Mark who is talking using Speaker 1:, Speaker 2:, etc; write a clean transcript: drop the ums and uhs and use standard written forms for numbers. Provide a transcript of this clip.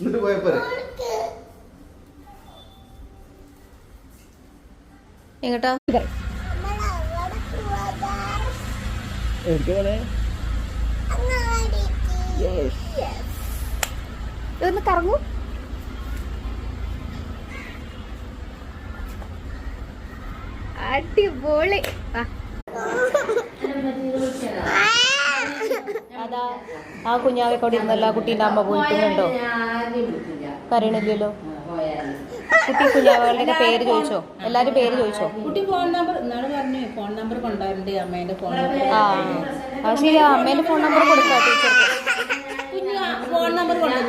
Speaker 1: എന്നിട്ട് പോയപ്പോ
Speaker 2: എങ്ങോട്ടാ ഇതൊന്ന് കറങ്ങൂ. അടിപൊളി. അതാ ആ കുഞ്ഞാവെക്കോടെ ഇരുന്നല്ല കുട്ടീൻ്റെ അമ്മ പോയിട്ടുണ്ടോ? കരണില്ലല്ലോ. കുട്ടി കുഞ്ഞാവകളുടെ പേര് ചോദിച്ചോ? എല്ലാരും പേര് ചോദിച്ചോ?
Speaker 3: കുട്ടി ഫോൺ നമ്പർ എന്നാണ് പറഞ്ഞു. ഫോൺ നമ്പർ കൊണ്ടുവരണ്ടേ അമ്മേന്റെ ഫോൺ നമ്പർ.
Speaker 2: ആ ശരി, അമ്മേന്റെ ഫോൺ നമ്പർ കൊടുക്കാം ടീച്ചർക്ക്.
Speaker 3: കുഞ്ഞ് ഫോൺ നമ്പർ കൊണ്ടുവന്നു.